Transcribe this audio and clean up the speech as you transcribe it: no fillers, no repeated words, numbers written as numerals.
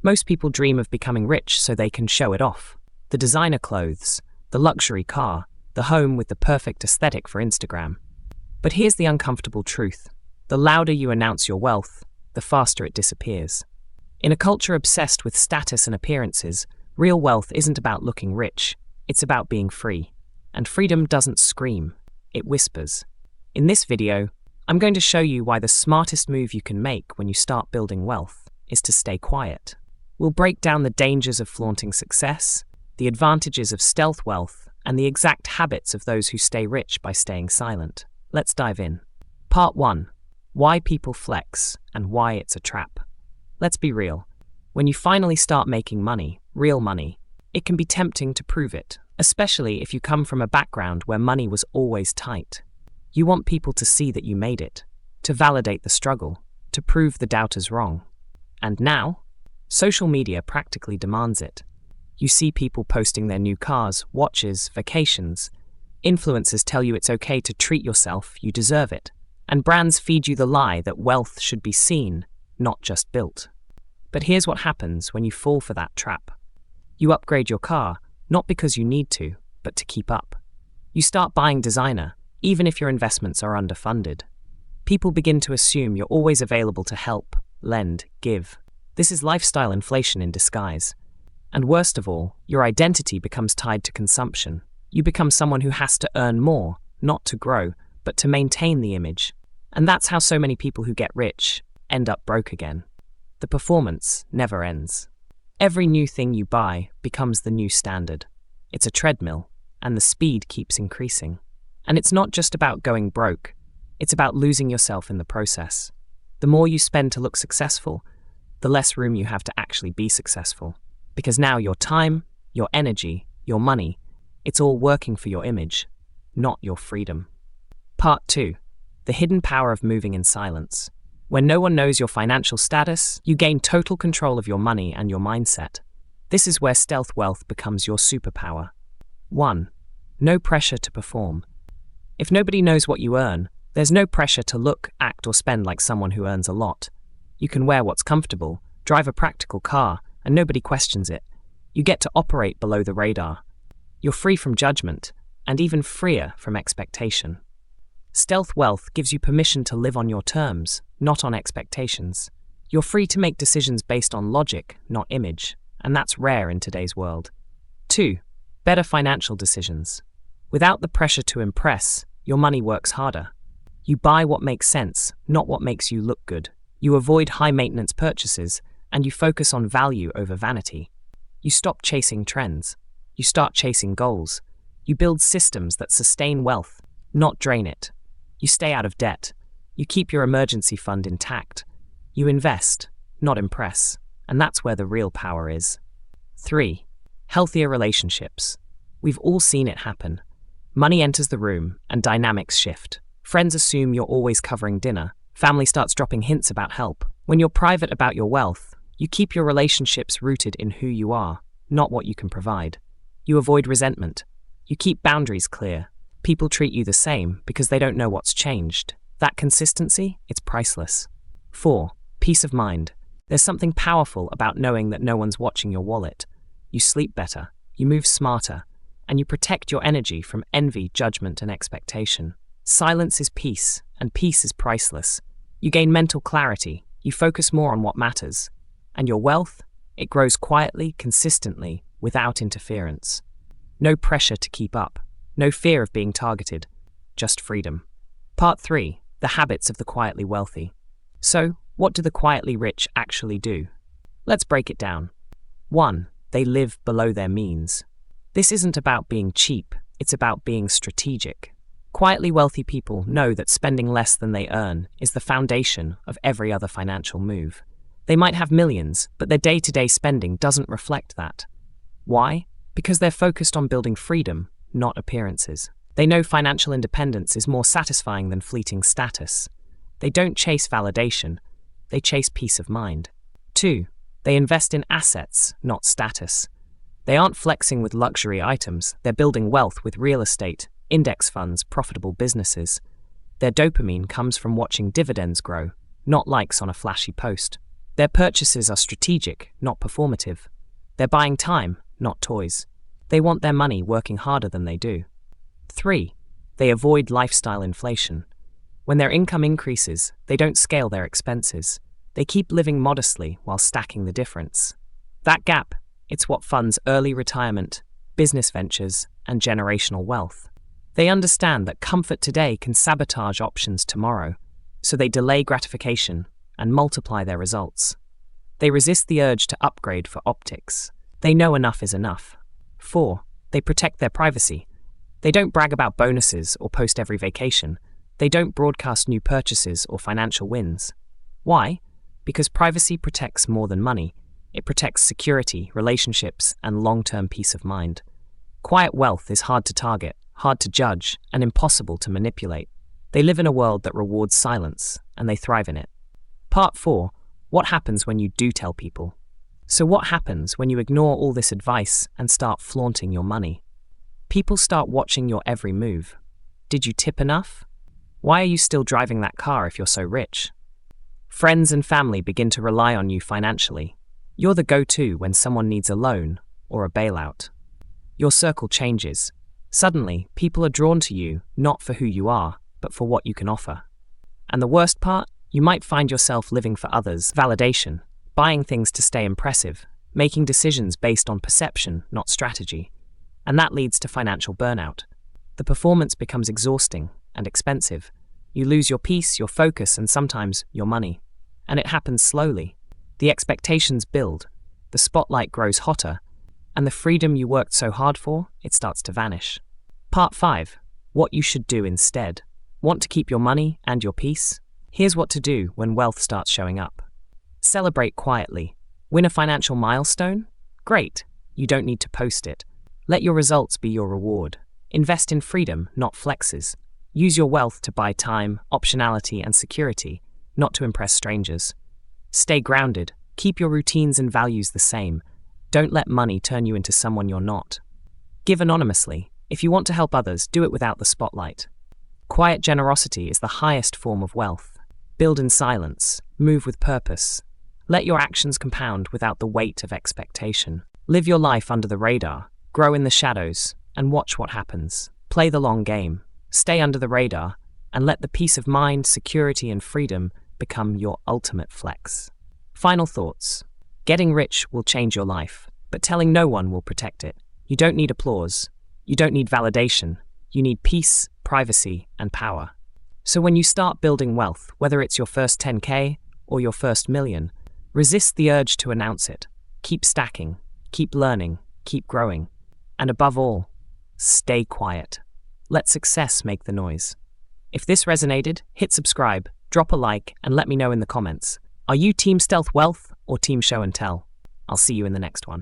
Most people dream of becoming rich so they can show it off. The designer clothes, the luxury car, the home with the perfect aesthetic for Instagram. But here's the uncomfortable truth. The louder you announce your wealth, the faster it disappears. In a culture obsessed with status and appearances, real wealth isn't about looking rich, it's about being free. And freedom doesn't scream, it whispers. In this video, I'm going to show you why the smartest move you can make when you start building wealth is to stay quiet. We'll break down the dangers of flaunting success, the advantages of stealth wealth, and the exact habits of those who stay rich by staying silent. Let's dive in. Part 1. Why people flex and why it's a trap. Let's be real. When you finally start making money, real money, it can be tempting to prove it, especially if you come from a background where money was always tight. You want people to see that you made it, to validate the struggle, to prove the doubters wrong. And now, social media practically demands it. You see people posting their new cars, watches, vacations. Influencers tell you it's okay to treat yourself, you deserve it. And brands feed you the lie that wealth should be seen, not just built. But here's what happens when you fall for that trap. You upgrade your car, not because you need to, but to keep up. You start buying designer, even if your investments are underfunded. People begin to assume you're always available to help, lend, give. This is lifestyle inflation in disguise. And worst of all, your identity becomes tied to consumption. You become someone who has to earn more, not to grow, but to maintain the image. And that's how so many people who get rich end up broke again. The performance never ends. Every new thing you buy becomes the new standard. It's a treadmill, and the speed keeps increasing. And it's not just about going broke, it's about losing yourself in the process. The more you spend to look successful, the less room you have to actually be successful. Because now your time, your energy, your money, it's all working for your image, not your freedom. Part 2. The hidden power of moving in silence. When no one knows your financial status, you gain total control of your money and your mindset. This is where stealth wealth becomes your superpower. 1. No pressure to perform. If nobody knows what you earn, there's no pressure to look, act, or spend like someone who earns a lot. You can wear what's comfortable, drive a practical car, and nobody questions it. You get to operate below the radar. You're free from judgment, and even freer from expectation. Stealth wealth gives you permission to live on your terms, not on expectations. You're free to make decisions based on logic, not image, and that's rare in today's world. 2. Better financial decisions. Without the pressure to impress, your money works harder. You buy what makes sense, not what makes you look good. You avoid high-maintenance purchases, and you focus on value over vanity. You stop chasing trends. You start chasing goals. You build systems that sustain wealth, not drain it. You stay out of debt. You keep your emergency fund intact. You invest, not impress. And that's where the real power is. 3. Healthier relationships. We've all seen it happen. Money enters the room, and dynamics shift. Friends assume you're always covering dinner. Family starts dropping hints about help. When you're private about your wealth, you keep your relationships rooted in who you are, not what you can provide. You avoid resentment. You keep boundaries clear. People treat you the same because they don't know what's changed. That consistency, it's priceless. 4. Peace of mind. There's something powerful about knowing that no one's watching your wallet. You sleep better, you move smarter, and you protect your energy from envy, judgment, and expectation. Silence is peace, and peace is priceless. You gain mental clarity, you focus more on what matters. And your wealth, it grows quietly, consistently, without interference. No pressure to keep up. No fear of being targeted, just freedom. Part 3. The habits of the quietly wealthy. So, what do the quietly rich actually do? Let's break it down. 1. They live below their means. This isn't about being cheap, it's about being strategic. Quietly wealthy people know that spending less than they earn is the foundation of every other financial move. They might have millions, but their day-to-day spending doesn't reflect that. Why? Because they're focused on building freedom, not appearances. They know financial independence is more satisfying than fleeting status. They don't chase validation, they chase peace of mind. 2. They invest in assets, not status. They aren't flexing with luxury items, they're building wealth with real estate, index funds, profitable businesses. Their dopamine comes from watching dividends grow, not likes on a flashy post. Their purchases are strategic, not performative. They're buying time, not toys. They want their money working harder than they do. 3. They avoid lifestyle inflation. When their income increases, they don't scale their expenses. They keep living modestly while stacking the difference. That gap, it's what funds early retirement, business ventures, and generational wealth. They understand that comfort today can sabotage options tomorrow, so they delay gratification and multiply their results. They resist the urge to upgrade for optics. They know enough is enough. 4. They protect their privacy. They don't brag about bonuses or post every vacation. They don't broadcast new purchases or financial wins. Why? Because privacy protects more than money. It protects security, relationships, and long-term peace of mind. Quiet wealth is hard to target, hard to judge, and impossible to manipulate. They live in a world that rewards silence, and they thrive in it. Part 4. What happens when you do tell people? So what happens when you ignore all this advice and start flaunting your money? People start watching your every move. Did you tip enough? Why are you still driving that car if you're so rich? Friends and family begin to rely on you financially. You're the go-to when someone needs a loan or a bailout. Your circle changes. Suddenly, people are drawn to you not for who you are, but for what you can offer. And the worst part? You might find yourself living for others' validation, buying things to stay impressive, making decisions based on perception, not strategy. And that leads to financial burnout. The performance becomes exhausting and expensive. You lose your peace, your focus, and sometimes your money. And it happens slowly. The expectations build, the spotlight grows hotter, and the freedom you worked so hard for, it starts to vanish. Part 5. What you should do instead. Want to keep your money and your peace? Here's what to do when wealth starts showing up. Celebrate quietly. Win a financial milestone? Great. You don't need to post it. Let your results be your reward. Invest in freedom, not flexes. Use your wealth to buy time, optionality, and security, not to impress strangers. Stay grounded. Keep your routines and values the same. Don't let money turn you into someone you're not. Give anonymously. If you want to help others, do it without the spotlight. Quiet generosity is the highest form of wealth. Build in silence. Move with purpose. Let your actions compound without the weight of expectation. Live your life under the radar. Grow in the shadows and watch what happens. Play the long game. Stay under the radar and let the peace of mind, security, and freedom become your ultimate flex. Final thoughts. Getting rich will change your life, but telling no one will protect it. You don't need applause. You don't need validation. You need peace, privacy, and power. So when you start building wealth, whether it's your first 10K or your first million, resist the urge to announce it. Keep stacking, keep learning, keep growing. And above all, stay quiet. Let success make the noise. If this resonated, hit subscribe, drop a like, and let me know in the comments. Are you Team Stealth Wealth or Team Show and Tell? I'll see you in the next one.